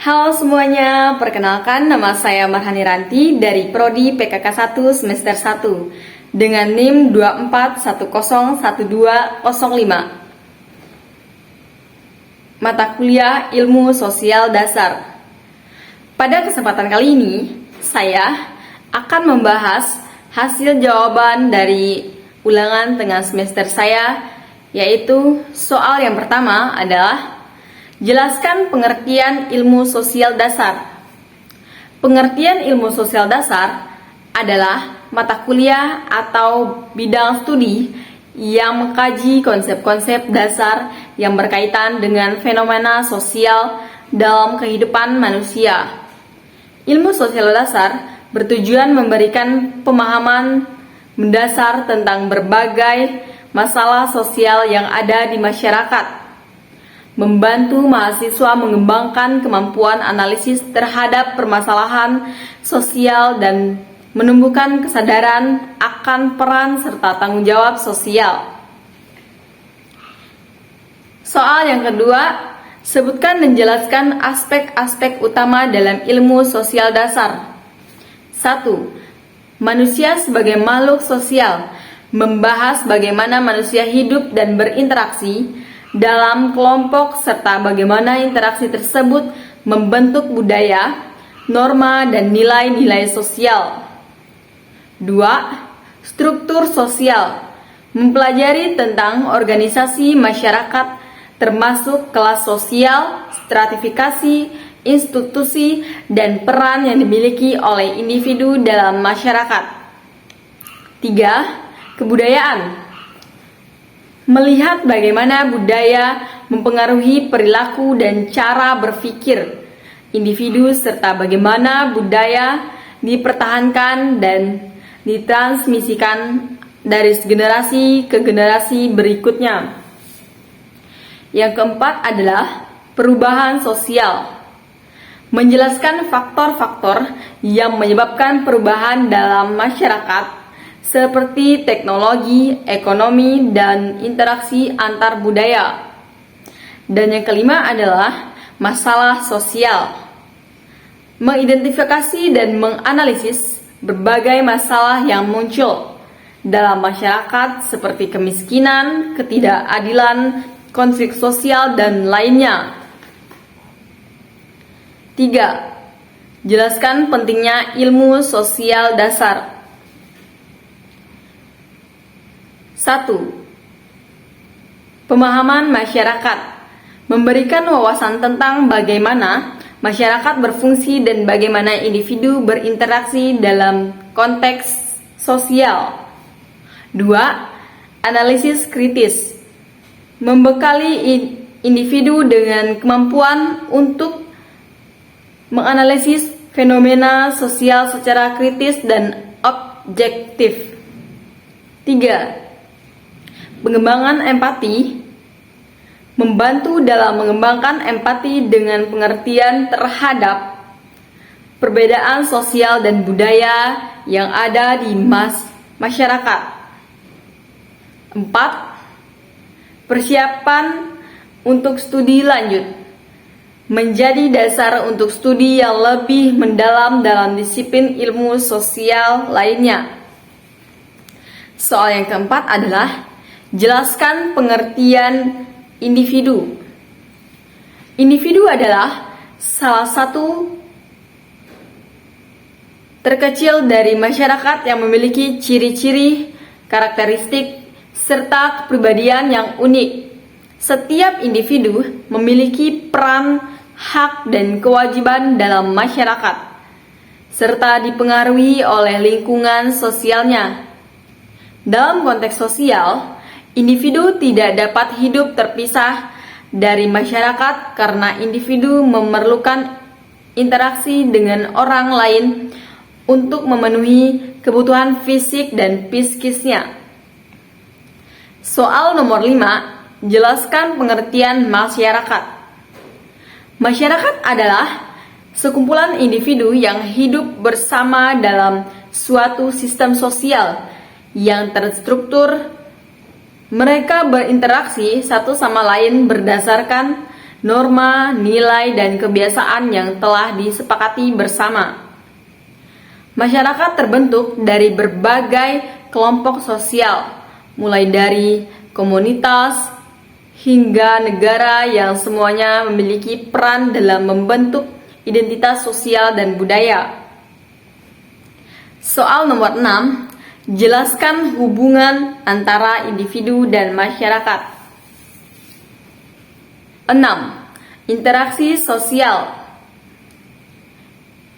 Halo semuanya, perkenalkan nama saya Marhani Ranti dari Prodi PKK 1 semester 1 dengan NIM 24101205. Mata kuliah Ilmu Sosial Dasar. Pada kesempatan kali ini, saya akan membahas hasil jawaban dari ulangan tengah semester saya, yaitu soal yang pertama adalah jelaskan pengertian ilmu sosial dasar. Pengertian ilmu sosial dasar adalah mata kuliah atau bidang studi yang mengkaji konsep-konsep dasar yang berkaitan dengan fenomena sosial dalam kehidupan manusia. Ilmu sosial dasar bertujuan memberikan pemahaman mendasar tentang berbagai masalah sosial yang ada di masyarakat, membantu mahasiswa mengembangkan kemampuan analisis terhadap permasalahan sosial dan menumbuhkan kesadaran akan peran serta tanggung jawab sosial. Soal yang kedua, sebutkan dan jelaskan aspek-aspek utama dalam ilmu sosial dasar. 1. Manusia sebagai makhluk sosial, membahas bagaimana manusia hidup dan berinteraksi dalam kelompok serta bagaimana interaksi tersebut membentuk budaya, norma, dan nilai-nilai sosial. 2. Struktur sosial, mempelajari tentang organisasi masyarakat termasuk kelas sosial, stratifikasi, institusi, dan peran yang dimiliki oleh individu dalam masyarakat. 3. Kebudayaan, melihat bagaimana budaya mempengaruhi perilaku dan cara berpikir individu serta bagaimana budaya dipertahankan dan ditransmisikan dari generasi ke generasi berikutnya. Yang keempat adalah perubahan sosial, menjelaskan faktor-faktor yang menyebabkan perubahan dalam masyarakat seperti teknologi, ekonomi, dan interaksi antar budaya. Dan yang kelima adalah masalah sosial, mengidentifikasi dan menganalisis berbagai masalah yang muncul dalam masyarakat seperti kemiskinan, ketidakadilan, konflik sosial, dan lainnya. 3. Jelaskan pentingnya ilmu sosial dasar. 1. Pemahaman masyarakat, memberikan wawasan tentang bagaimana masyarakat berfungsi dan bagaimana individu berinteraksi dalam konteks sosial. 2. Analisis kritis, membekali individu dengan kemampuan untuk menganalisis fenomena sosial secara kritis dan objektif. 3. Pengembangan empati, membantu dalam mengembangkan empati dengan pengertian terhadap perbedaan sosial dan budaya yang ada di masyarakat. 4. Persiapan untuk studi lanjut, menjadi dasar untuk studi yang lebih mendalam dalam disiplin ilmu sosial lainnya. Soal yang keempat adalah jelaskan pengertian individu. Individu adalah salah satu terkecil dari masyarakat yang memiliki ciri-ciri, karakteristik, serta kepribadian yang unik. Setiap individu memiliki peran, hak, dan kewajiban dalam masyarakat, serta dipengaruhi oleh lingkungan sosialnya. Dalam konteks sosial, individu tidak dapat hidup terpisah dari masyarakat karena individu memerlukan interaksi dengan orang lain untuk memenuhi kebutuhan fisik dan psikisnya. Soal nomor 5, jelaskan pengertian masyarakat. Masyarakat adalah sekumpulan individu yang hidup bersama dalam suatu sistem sosial yang terstruktur. Mereka berinteraksi satu sama lain berdasarkan norma, nilai, dan kebiasaan yang telah disepakati bersama. Masyarakat terbentuk dari berbagai kelompok sosial, mulai dari komunitas hingga negara yang semuanya memiliki peran dalam membentuk identitas sosial dan budaya. Soal nomor 6, jelaskan hubungan antara individu dan masyarakat. 6. Interaksi sosial.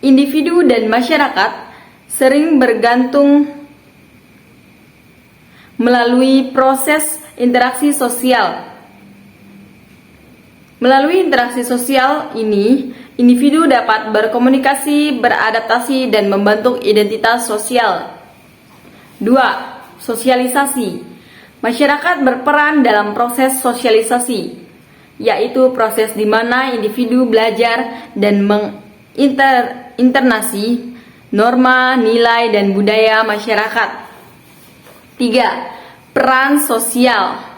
Individu dan masyarakat sering bergantung melalui proses interaksi sosial. Melalui interaksi sosial ini, individu dapat berkomunikasi, beradaptasi, dan membentuk identitas sosial. 2. Sosialisasi. Masyarakat berperan dalam proses sosialisasi, yaitu proses di mana individu belajar dan menginternasi norma, nilai, dan budaya masyarakat. 3. Peran sosial.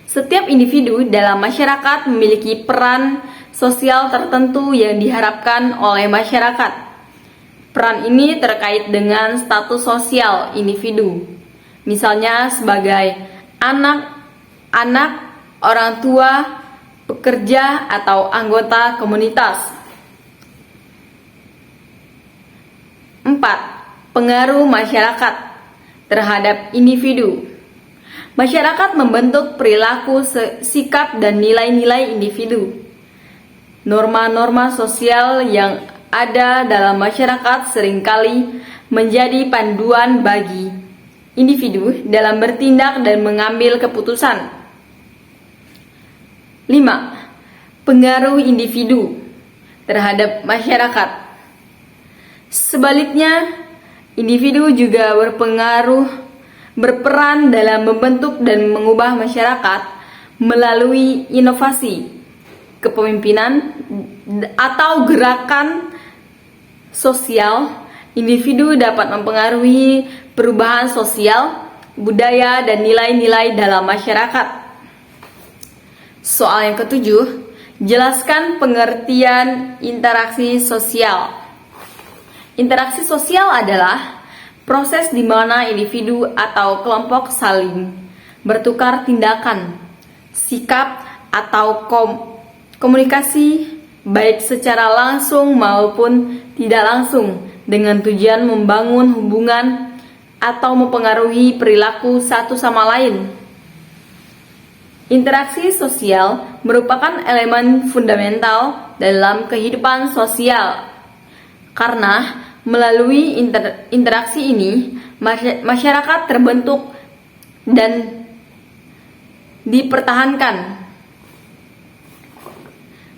Setiap individu dalam masyarakat memiliki peran sosial tertentu yang diharapkan oleh masyarakat. Peran ini terkait dengan status sosial individu, misalnya sebagai anak, orang tua, pekerja, atau anggota komunitas. 4. Pengaruh masyarakat terhadap individu. Masyarakat membentuk perilaku, sikap, dan nilai-nilai individu. Norma-norma sosial yang ada dalam masyarakat seringkali menjadi panduan bagi individu dalam bertindak dan mengambil keputusan. 5. Pengaruh individu terhadap masyarakat. Sebaliknya, individu juga berperan dalam membentuk dan mengubah masyarakat melalui inovasi, kepemimpinan, atau gerakan sosial. Individu dapat mempengaruhi perubahan sosial, budaya, dan nilai-nilai dalam masyarakat. Soal yang ketujuh, jelaskan pengertian interaksi sosial. Interaksi sosial adalah proses di mana individu atau kelompok saling bertukar tindakan, sikap, atau komunikasi baik secara langsung maupun tidak langsung dengan tujuan membangun hubungan atau mempengaruhi perilaku satu sama lain. Interaksi sosial merupakan elemen fundamental dalam kehidupan sosial karena melalui interaksi ini, masyarakat terbentuk dan dipertahankan.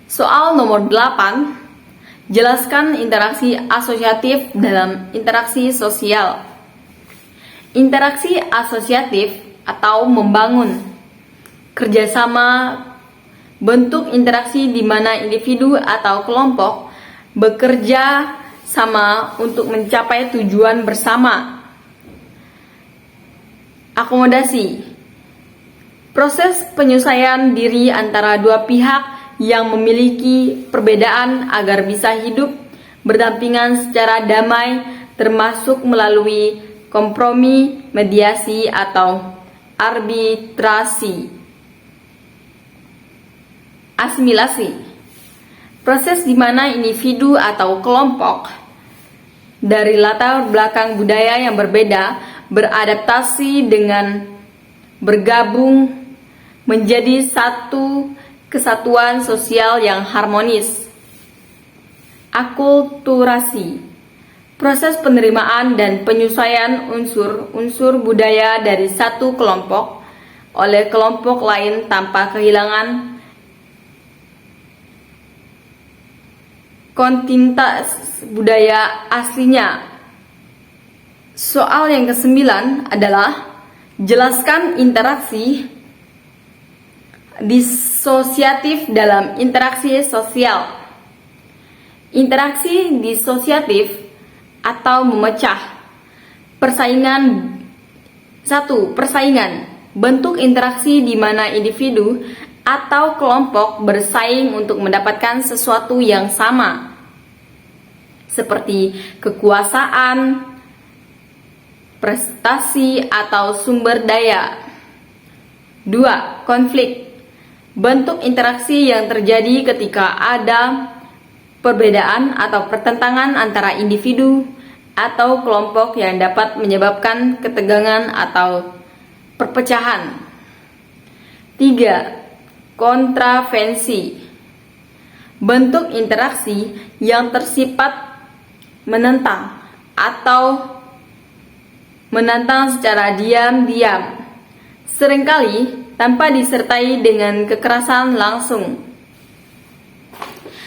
Soal nomor 8, jelaskan interaksi asosiatif dalam interaksi sosial. Interaksi asosiatif atau membangun kerjasama bentuk interaksi di mana individu atau kelompok bekerja sama untuk mencapai tujuan bersama. Akomodasi. Proses penyelesaian diri antara dua pihak yang memiliki perbedaan agar bisa hidup berdampingan secara damai, termasuk melalui kompromi, mediasi, atau arbitrasi. Asimilasi. Proses di mana individu atau kelompok dari latar belakang budaya yang berbeda beradaptasi dengan bergabung menjadi satu kesatuan sosial yang harmonis. Akulturasi. Proses penerimaan dan penyesuaian unsur-unsur budaya dari satu kelompok oleh kelompok lain tanpa kehilangan kontinuitas budaya aslinya. Soal yang ke-9 adalah jelaskan interaksi disosiatif dalam interaksi sosial. Interaksi disosiatif atau memecah. Persaingan. 1. Persaingan. Bentuk interaksi di mana individu atau kelompok bersaing untuk mendapatkan sesuatu yang sama, seperti kekuasaan, prestasi, atau sumber daya. 2. Konflik. Bentuk interaksi yang terjadi ketika ada perbedaan atau pertentangan antara individu atau kelompok yang dapat menyebabkan ketegangan atau perpecahan. 3. Kontravensi. Bentuk interaksi yang tersifat menentang atau menantang secara diam-diam, seringkali tanpa disertai dengan kekerasan langsung.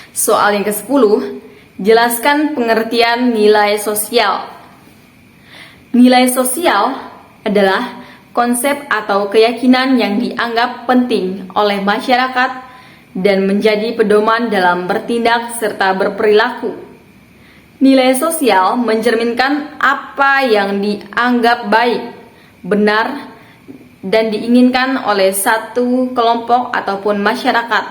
Soal yang ke-10, jelaskan pengertian nilai sosial. Nilai sosial adalah konsep atau keyakinan yang dianggap penting oleh masyarakat dan menjadi pedoman dalam bertindak serta berperilaku. Nilai sosial mencerminkan apa yang dianggap baik, benar, dan diinginkan oleh satu kelompok ataupun masyarakat.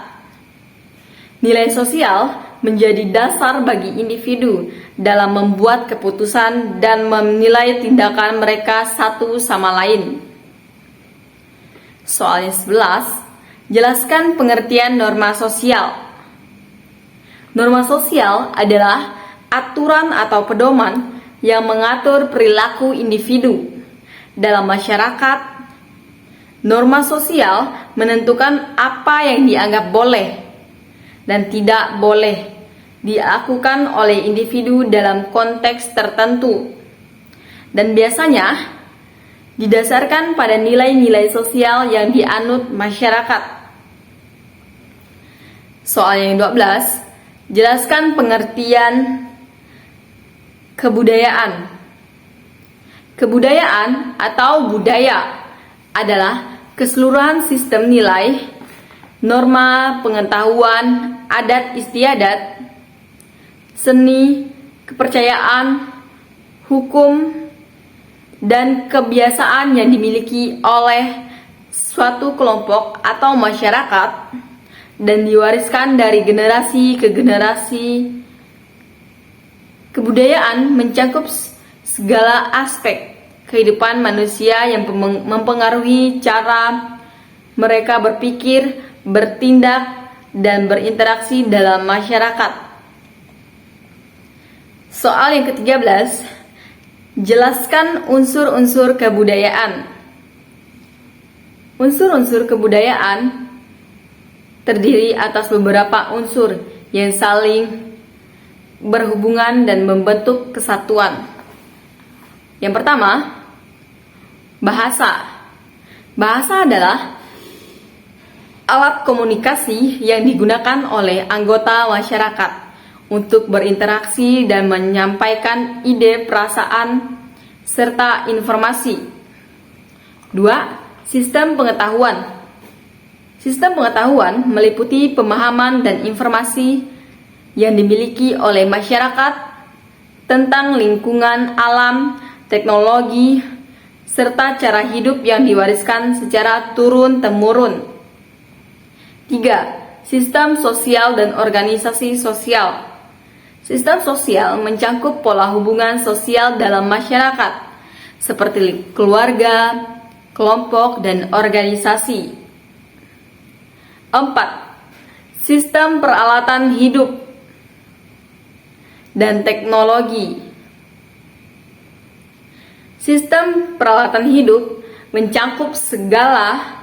Nilai sosial menjadi dasar bagi individu dalam membuat keputusan dan menilai tindakan mereka satu sama lain. Soal yang 11, jelaskan pengertian norma sosial. Norma sosial adalah aturan atau pedoman yang mengatur perilaku individu dalam masyarakat. Norma sosial menentukan apa yang dianggap boleh dan tidak boleh dilakukan oleh individu dalam konteks tertentu, dan biasanya didasarkan pada nilai-nilai sosial yang dianut masyarakat. Soal yang 12, jelaskan pengertian kebudayaan. Kebudayaan atau budaya adalah keseluruhan sistem nilai, norma, pengetahuan, adat istiadat, seni, kepercayaan, hukum, dan kebiasaan yang dimiliki oleh suatu kelompok atau masyarakat dan diwariskan dari generasi ke generasi. Kebudayaan mencakup segala aspek kehidupan manusia yang mempengaruhi cara mereka berpikir, bertindak, dan berinteraksi dalam masyarakat. Soal yang ke-13, jelaskan unsur-unsur kebudayaan. Unsur-unsur kebudayaan terdiri atas beberapa unsur yang saling berhubungan dan membentuk kesatuan. Yang pertama, bahasa. Bahasa adalah alat komunikasi yang digunakan oleh anggota masyarakat untuk berinteraksi dan menyampaikan ide, perasaan, serta informasi. 2. Sistem pengetahuan. Sistem pengetahuan meliputi pemahaman dan informasi yang dimiliki oleh masyarakat tentang lingkungan alam, teknologi, serta cara hidup yang diwariskan secara turun-temurun. 3. Sistem sosial dan organisasi sosial. Sistem sosial mencakup pola hubungan sosial dalam masyarakat, seperti keluarga, kelompok, dan organisasi. 4. Sistem peralatan hidup dan teknologi. Sistem peralatan hidup mencakup segala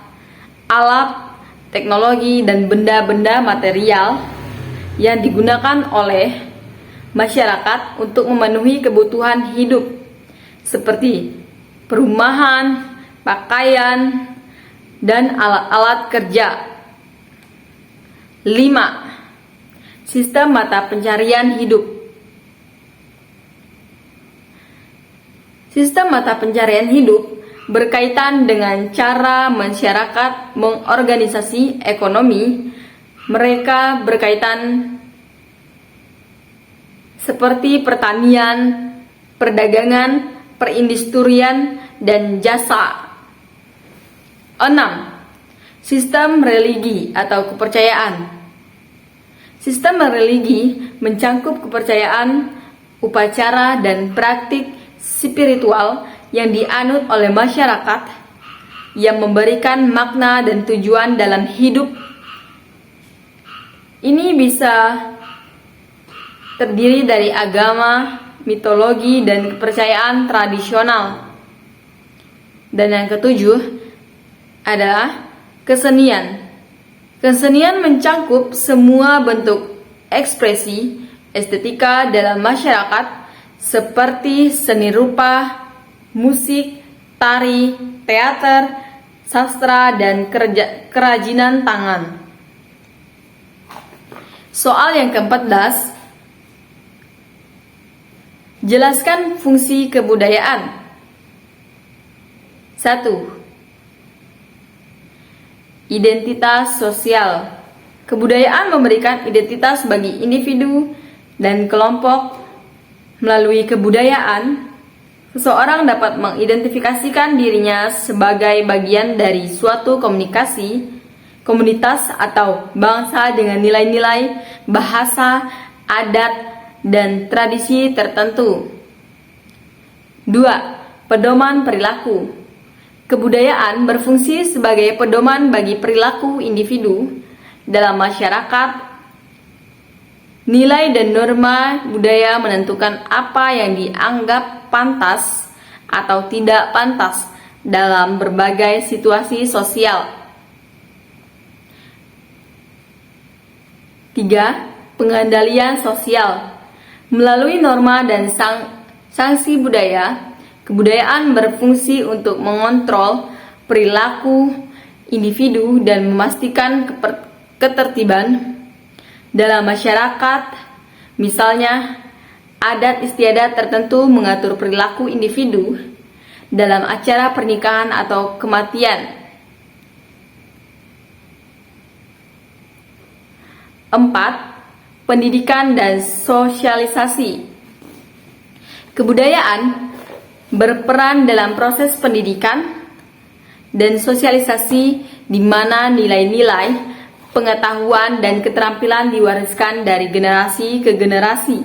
alat, teknologi, dan benda-benda material yang digunakan oleh masyarakat untuk memenuhi kebutuhan hidup, seperti perumahan, pakaian, dan alat-alat kerja. 5. Sistem mata pencarian hidup. Sistem mata pencarian hidup berkaitan dengan cara masyarakat mengorganisasi ekonomi mereka, berkaitan seperti pertanian, perdagangan, perindustrian, dan jasa. 6. Sistem religi atau kepercayaan. Sistem religi mencangkup kepercayaan, upacara, dan praktik spiritual yang dianut oleh masyarakat yang memberikan makna dan tujuan dalam hidup. Ini bisa terdiri dari agama, mitologi, dan kepercayaan tradisional. Dan yang ketujuh adalah kesenian. Kesenian mencangkup semua bentuk ekspresi estetika dalam masyarakat seperti seni rupa, musik, tari, teater, sastra, dan kerajinan tangan. Soal yang ke-14, jelaskan fungsi kebudayaan. 1. Identitas sosial. Kebudayaan memberikan identitas bagi individu dan kelompok. Melalui kebudayaan, seseorang dapat mengidentifikasikan dirinya sebagai bagian dari suatu komunitas atau bangsa dengan nilai-nilai, bahasa, adat, dan tradisi tertentu. 2. Pedoman perilaku. Kebudayaan berfungsi sebagai pedoman bagi perilaku individu dalam masyarakat. Nilai dan norma budaya menentukan apa yang dianggap pantas atau tidak pantas dalam berbagai situasi sosial. 3. Pengendalian sosial. Melalui norma dan sanksi budaya, kebudayaan berfungsi untuk mengontrol perilaku individu dan memastikan ketertiban dalam masyarakat. Misalnya, adat istiadat tertentu mengatur perilaku individu dalam acara pernikahan atau kematian. 4. Pendidikan dan sosialisasi. Kebudayaan berperan dalam proses pendidikan dan sosialisasi di mana nilai-nilai, pengetahuan, dan keterampilan diwariskan dari generasi ke generasi.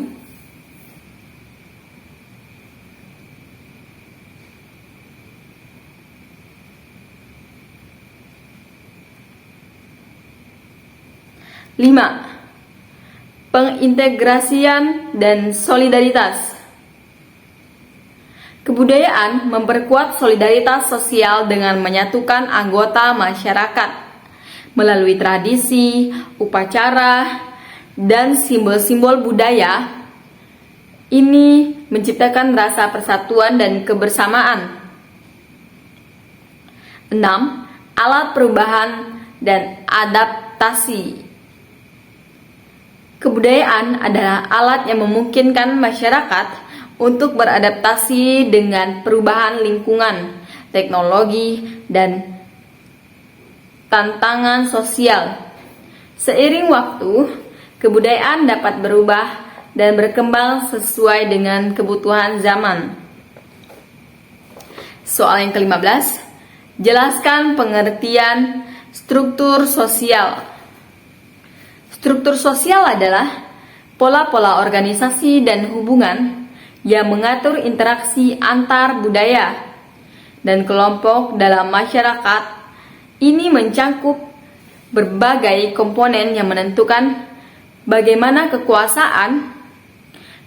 Lima. Pengintegrasian dan solidaritas. Kebudayaan memperkuat solidaritas sosial dengan menyatukan anggota masyarakat melalui tradisi, upacara, dan simbol-simbol budaya. Ini menciptakan rasa persatuan dan kebersamaan. 6. Alat perubahan dan adaptasi. Kebudayaan adalah alat yang memungkinkan masyarakat untuk beradaptasi dengan perubahan lingkungan, teknologi, dan tantangan sosial. Seiring waktu, kebudayaan dapat berubah dan berkembang sesuai dengan kebutuhan zaman. Soal yang ke-15, jelaskan pengertian struktur sosial. Struktur sosial adalah pola-pola organisasi dan hubungan yang mengatur interaksi antar budaya dan kelompok dalam masyarakat. Ini mencangkup berbagai komponen yang menentukan bagaimana kekuasaan,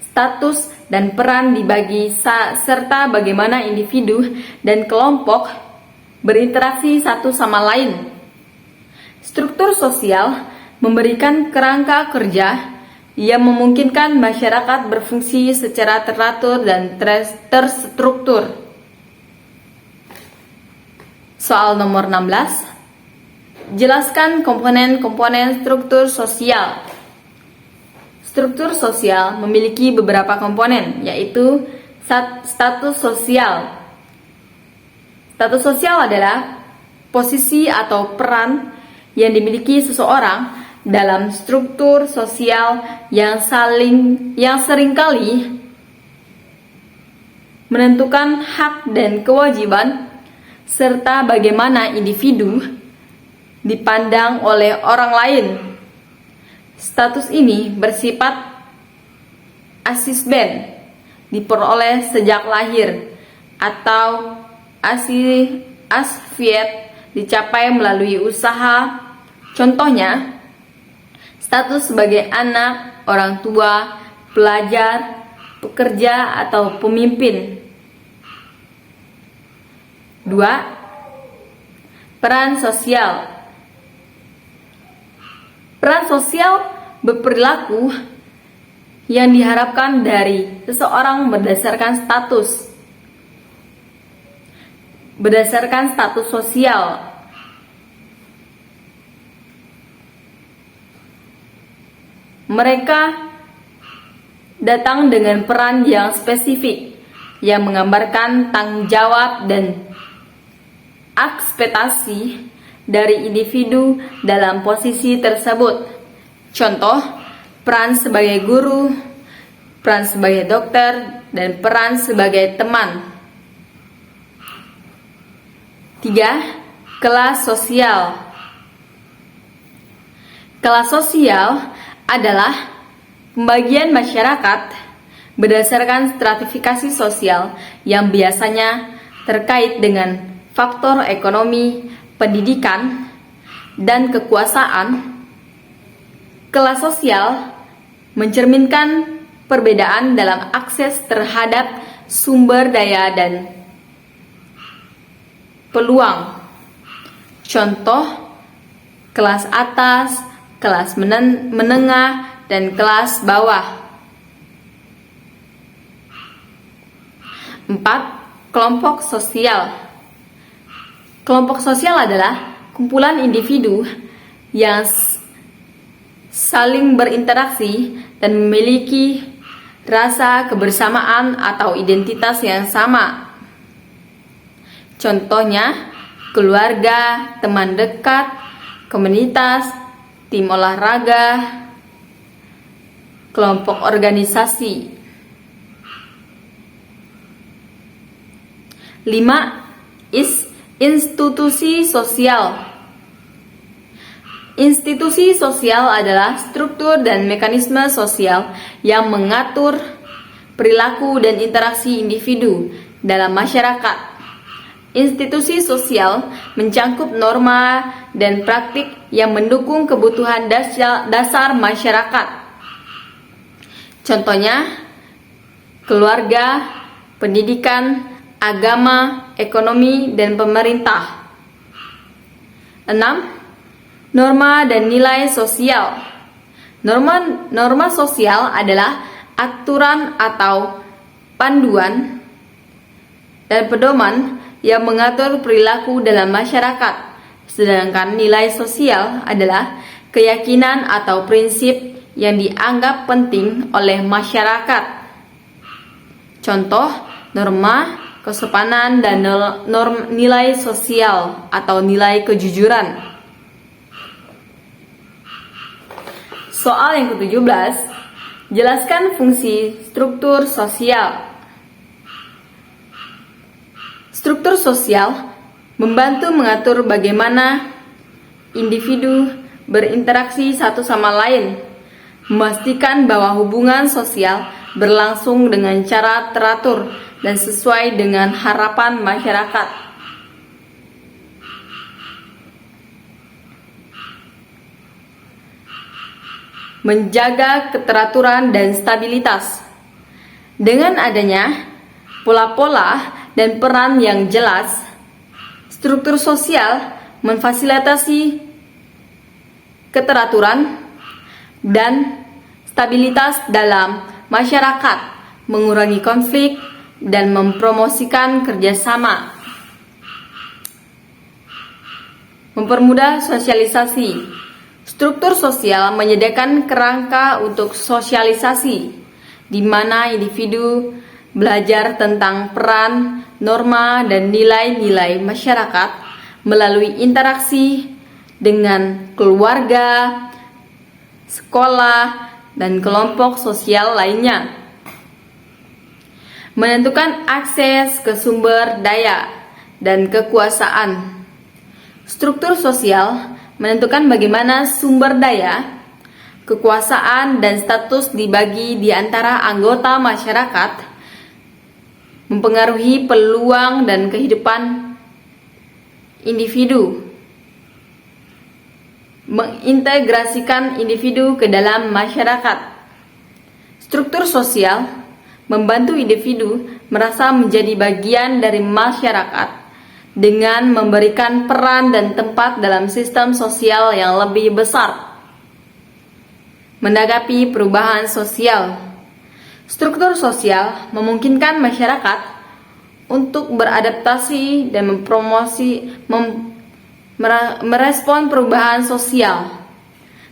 status, dan peran dibagi serta bagaimana individu dan kelompok berinteraksi satu sama lain. Struktur sosial memberikan kerangka kerja yang memungkinkan masyarakat berfungsi secara teratur dan terstruktur. Soal nomor 16. Jelaskan komponen-komponen struktur sosial. Struktur sosial memiliki beberapa komponen, yaitu status sosial. Status sosial adalah posisi atau peran yang dimiliki seseorang dalam struktur sosial yang seringkali menentukan hak dan kewajiban serta bagaimana individu dipandang oleh orang lain. Status ini bersifat asisben, diperoleh sejak lahir, atau asfiet, dicapai melalui usaha. Contohnya, status sebagai anak, orang tua, pelajar, pekerja, atau pemimpin. 2. Peran sosial. Peran sosial berperilaku yang diharapkan dari seseorang berdasarkan status sosial. Mereka datang dengan peran yang spesifik yang menggambarkan tanggung jawab dan ekspektasi dari individu dalam posisi tersebut. Contoh, peran sebagai guru, peran sebagai dokter, dan peran sebagai teman. 3. Kelas sosial. Kelas sosial adalah pembagian masyarakat berdasarkan stratifikasi sosial yang biasanya terkait dengan faktor ekonomi, pendidikan, dan kekuasaan. Kelas sosial mencerminkan perbedaan dalam akses terhadap sumber daya dan peluang. Contoh, kelas atas, kelas menengah, dan kelas bawah. 4. Kelompok sosial. Kelompok sosial adalah kumpulan individu yang saling berinteraksi dan memiliki rasa kebersamaan atau identitas yang sama. Contohnya, keluarga, teman dekat, komunitas, tim olahraga, kelompok organisasi. 5. Institusi sosial. Institusi sosial adalah struktur dan mekanisme sosial yang mengatur perilaku dan interaksi individu dalam masyarakat. Institusi sosial mencangkup norma dan praktik yang mendukung kebutuhan dasar masyarakat. Contohnya, keluarga, pendidikan, agama, ekonomi, dan pemerintah. 6. Norma dan nilai sosial. Norma sosial adalah aturan atau panduan dan pedoman yang mengatur perilaku dalam masyarakat. Sedangkan nilai sosial adalah keyakinan atau prinsip yang dianggap penting oleh masyarakat. Contoh, norma, kesopanan, dan nilai sosial atau nilai kejujuran. Soal yang ke-17, jelaskan fungsi struktur sosial. Struktur sosial membantu mengatur bagaimana individu berinteraksi satu sama lain, memastikan bahwa hubungan sosial berlangsung dengan cara teratur dan sesuai dengan harapan masyarakat. Menjaga keteraturan dan stabilitas. Dengan adanya pola-pola dan peran yang jelas, struktur sosial memfasilitasi keteraturan dan stabilitas dalam masyarakat, mengurangi konflik, dan mempromosikan kerjasama. Mempermudah sosialisasi. Struktur sosial menyediakan kerangka untuk sosialisasi, di mana individu belajar tentang peran, norma, dan nilai-nilai masyarakat melalui interaksi dengan keluarga, sekolah, dan kelompok sosial lainnya. Menentukan akses ke sumber daya dan kekuasaan. Struktur sosial menentukan bagaimana sumber daya, kekuasaan, dan status dibagi di antara anggota masyarakat, mempengaruhi peluang dan kehidupan individu, mengintegrasikan individu ke dalam masyarakat. Struktur sosial membantu individu merasa menjadi bagian dari masyarakat dengan memberikan peran dan tempat dalam sistem sosial yang lebih besar. Menanggapi perubahan sosial, struktur sosial memungkinkan masyarakat untuk beradaptasi dan merespon perubahan sosial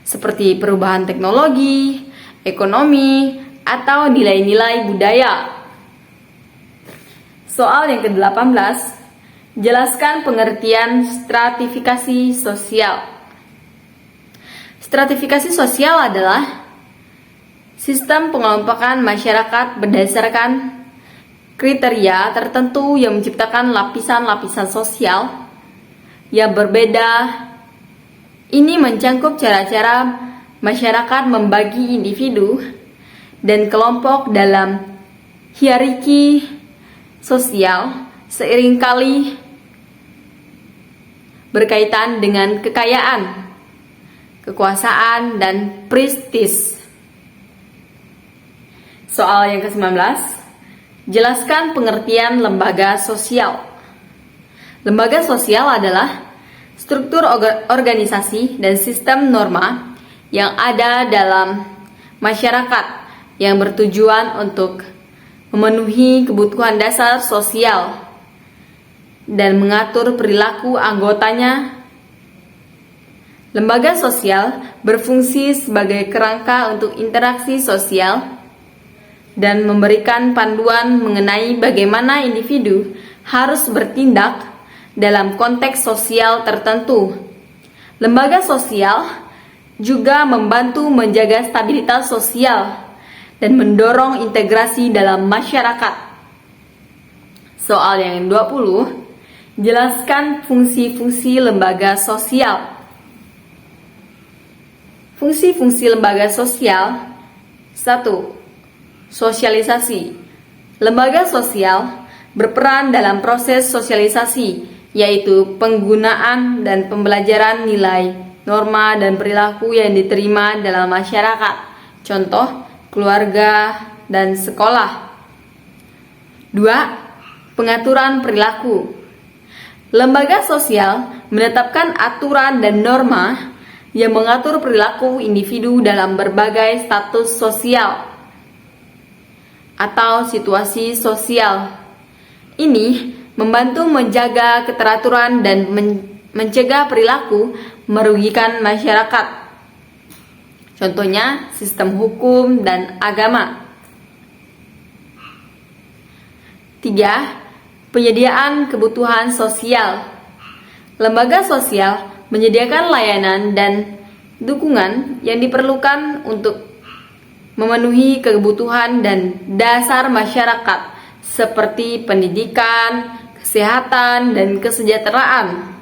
seperti perubahan teknologi, ekonomi, atau nilai-nilai budaya. Soal yang ke-18, jelaskan pengertian stratifikasi sosial. Stratifikasi sosial adalah sistem pengelompokan masyarakat berdasarkan kriteria tertentu yang menciptakan lapisan-lapisan sosial yang berbeda. Ini mencangkup cara-cara masyarakat membagi individu dan kelompok dalam hierarki sosial, seringkali berkaitan dengan kekayaan, kekuasaan, dan prestis. Soal yang ke-19, jelaskan pengertian lembaga sosial. Lembaga sosial adalah struktur organisasi dan sistem norma yang ada dalam masyarakat yang bertujuan untuk memenuhi kebutuhan dasar sosial dan mengatur perilaku anggotanya. Lembaga sosial berfungsi sebagai kerangka untuk interaksi sosial dan memberikan panduan mengenai bagaimana individu harus bertindak dalam konteks sosial tertentu. Lembaga sosial juga membantu menjaga stabilitas sosial dan mendorong integrasi dalam masyarakat. Soal yang 20, jelaskan fungsi-fungsi lembaga sosial. Fungsi-fungsi lembaga sosial. 1. Sosialisasi. Lembaga sosial berperan dalam proses sosialisasi, yaitu penggunaan dan pembelajaran nilai, norma, dan perilaku yang diterima dalam masyarakat. Contoh, keluarga dan sekolah. 2. Pengaturan perilaku. Lembaga sosial menetapkan aturan dan norma yang mengatur perilaku individu dalam berbagai status sosial atau situasi sosial. Ini membantu menjaga keteraturan dan mencegah perilaku merugikan masyarakat. Contohnya, sistem hukum dan agama. 3. Penyediaan kebutuhan sosial. Lembaga sosial menyediakan layanan dan dukungan yang diperlukan untuk memenuhi kebutuhan dan dasar masyarakat seperti pendidikan, kesehatan, dan kesejahteraan.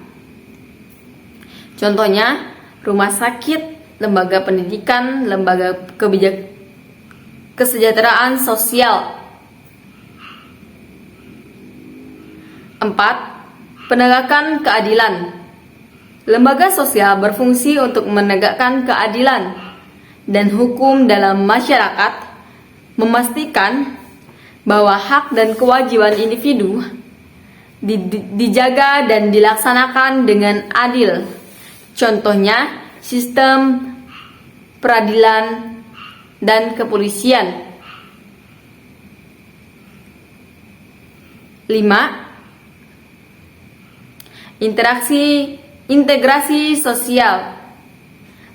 Contohnya, rumah sakit, lembaga pendidikan, lembaga kesejahteraan sosial. 4. Penegakan keadilan. Lembaga sosial berfungsi untuk menegakkan keadilan dan hukum dalam masyarakat, memastikan bahwa hak dan kewajiban individu dijaga dan dilaksanakan dengan adil. Contohnya, sistem peradilan dan kepolisian. 5. Integrasi sosial.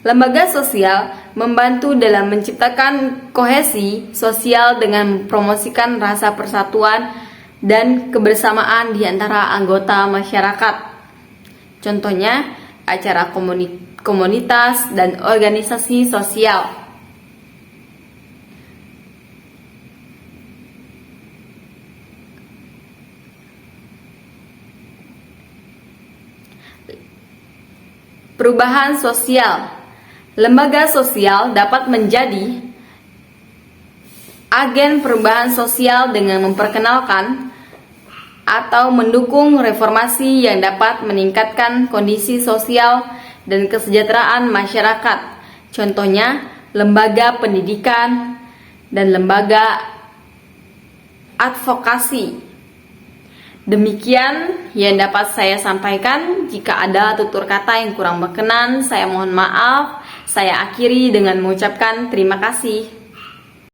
Lembaga sosial membantu dalam menciptakan kohesi sosial dengan mempromosikan rasa persatuan dan kebersamaan di antara anggota masyarakat. Contohnya, acara komunitas dan organisasi sosial. Perubahan sosial. Lembaga sosial dapat menjadi agen perubahan sosial dengan memperkenalkan atau mendukung reformasi yang dapat meningkatkan kondisi sosial dan kesejahteraan masyarakat. Contohnya, lembaga pendidikan dan lembaga advokasi. Demikian yang dapat saya sampaikan. Jika ada tutur kata yang kurang berkenan, saya mohon maaf. Saya akhiri dengan mengucapkan terima kasih.